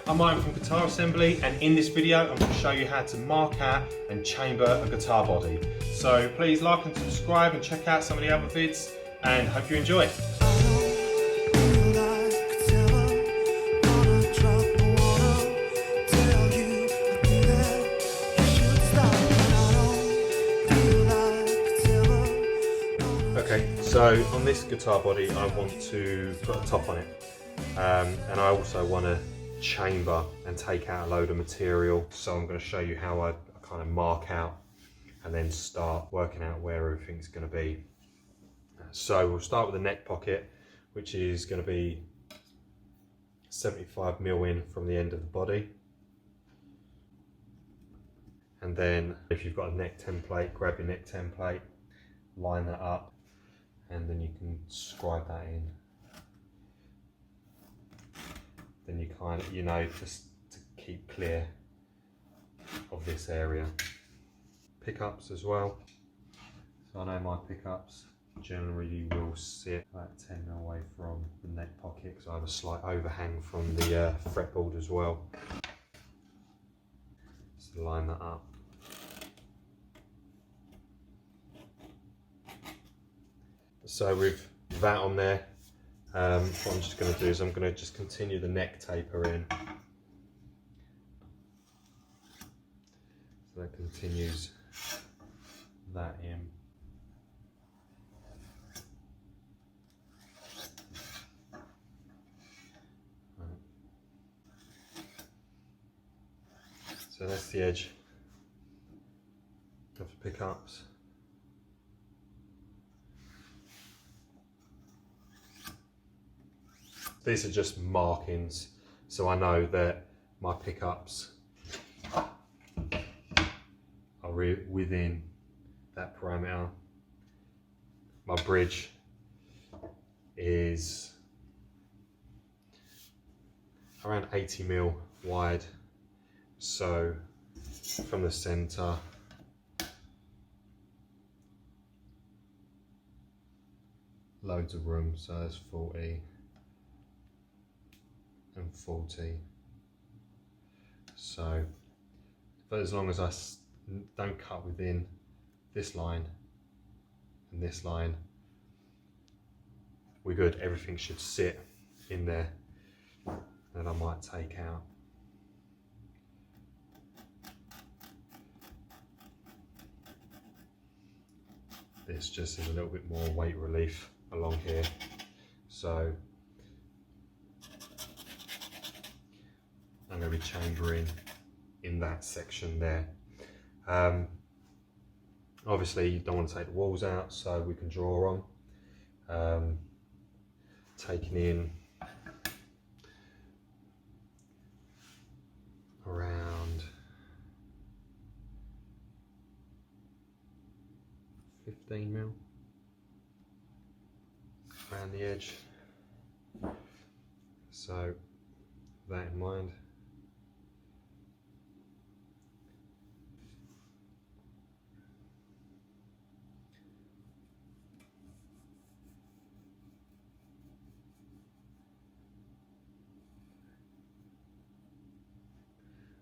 I'm Mike from GuitarAssembly, and in this video I'm going to show you how to mark out and chamber a guitar body. So please like and subscribe and check out some of the other vids, and hope you enjoy. Okay, so on this guitar body I want to put a top on it, and I also want to chamber and take out a load of material. So I'm going to show you how I kind of mark out and then start working out where everything's going to be. So we'll start with the neck pocket, which is going to be 75mm in from the end of the body. And then if you've got a neck template, grab your neck template, line that up, and then you can scribe that in. Then you kind of, just to keep clear of this area. Pickups as well. So I know my pickups generally will sit about 10mm away from the neck pocket because I have a slight overhang from the fretboard as well. So line that up. So with that on there, what I'm just going to do is I'm going to just continue the neck taper in. So that continues that in. So that's the edge of the pickups. These are just markings, so I know that my pickups are within that parameter. My bridge is around 80mm wide, so from the center loads of room, so that's 40 and 40. So, but as long as I don't cut within this line and this line, we're good. Everything should sit in there. That I might take out. This just is a little bit more weight relief along here. So I'm going to be chambering in that section there. Obviously you don't want to take the walls out, so we can draw on. Taking in around 15mm around the edge. So that in mind.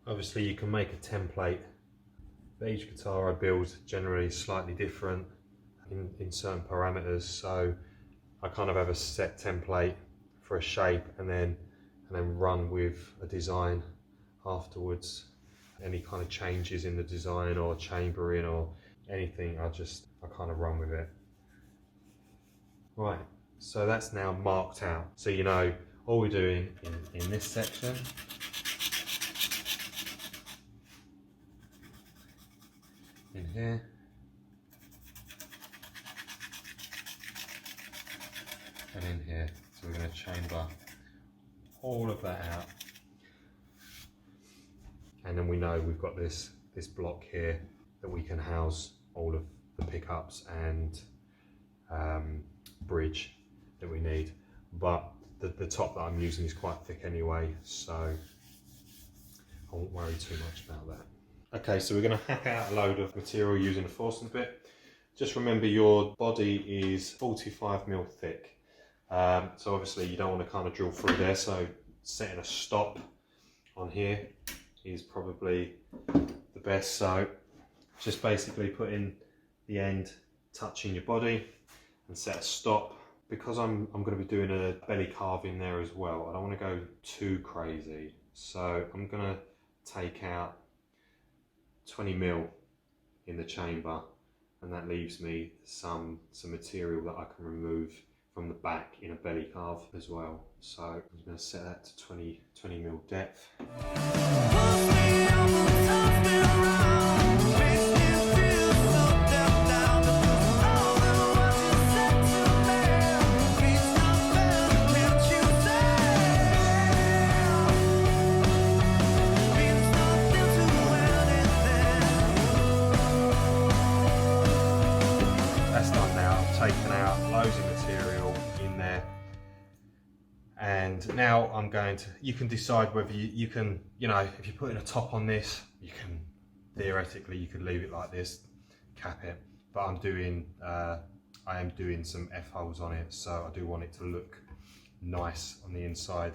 Obviously you can make a template. For each guitar I build generally slightly different in certain parameters, so I kind of have a set template for a shape and then run with a design afterwards. Any kind of changes in the design or chambering or anything, I kind of run with it. Right, so that's now marked out. So you know all we're doing in this section in here, and in here. So we're going to chamber all of that out, and then we know we've got this block here that we can house all of the pickups and bridge that we need. But the top that I'm using is quite thick anyway, so I won't worry too much about that. Okay, so we're going to hack out a load of material using a Forstner bit. Just remember your body is 45mm thick. So obviously you don't want to kind of drill through there, so setting a stop on here is probably the best. So just basically putting the end touching your body and set a stop. Because I'm going to be doing a belly carve in there as well, I don't want to go too crazy. So I'm going to take out 20mm in the chamber, and that leaves me some material that I can remove from the back in a belly carve as well. So I'm going to set that to 20mm depth. Taken out loads of material in there, and now I'm going to, you can decide whether you can, you know, if you're putting a top on this, you can theoretically, you could leave it like this, cap it, but I am doing some F-holes on it, so I do want it to look nice on the inside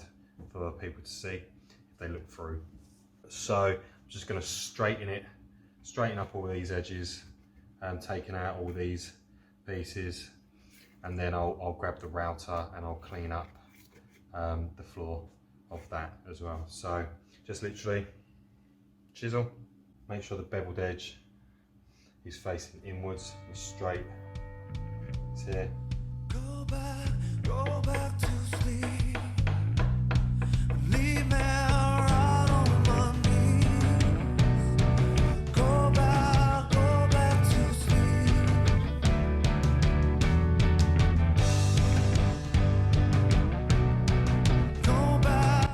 for people to see if they look through. So I'm just going to straighten up all these edges, taking out all these pieces, and then I'll grab the router and I'll clean up the floor of that as well. So just literally chisel, make sure the beveled edge is facing inwards and straight. It's here. Go back to sleep. Leave me right on my knees. Go back to sleep.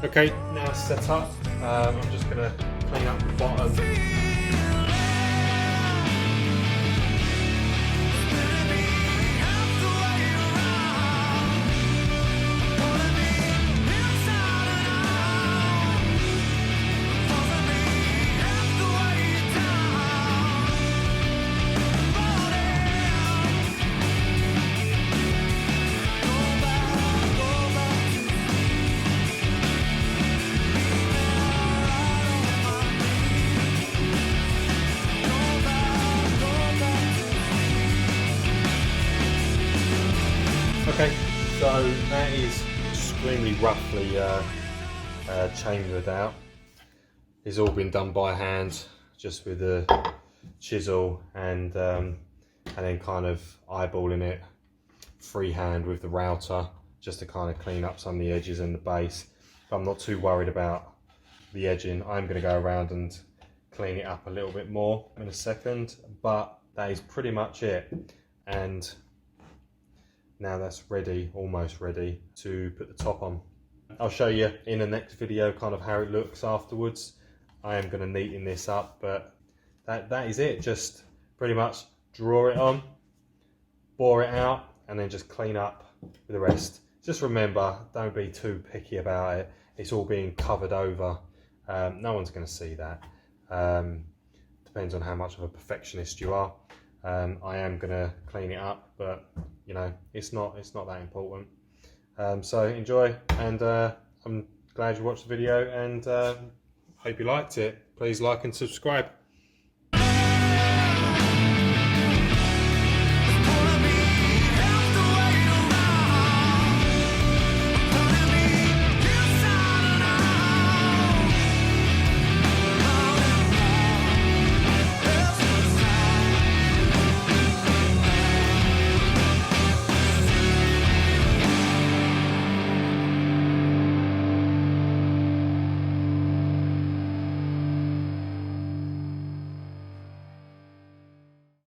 Okay, now it's set up. I'm just going to clean up the bottom. Okay, so that is extremely roughly chambered out. It's all been done by hand, just with a chisel and then kind of eyeballing it freehand with the router, just to kind of clean up some of the edges and the base. But I'm not too worried about the edging. I'm going to go around and clean it up a little bit more in a second, but that is pretty much it. And now that's ready, almost ready to put the top on. I'll show you in the next video kind of how it looks afterwards. I am going to neaten this up, but that is it. Just pretty much draw it on, bore it out, and then just clean up with the rest. Just remember, don't be too picky about it. It's all being covered over. No one's going to see that. Depends on how much of a perfectionist you are. I am going to clean it up, but you know, it's not that important. So enjoy, and I'm glad you watched the video, and hope you liked it. Please like and subscribe.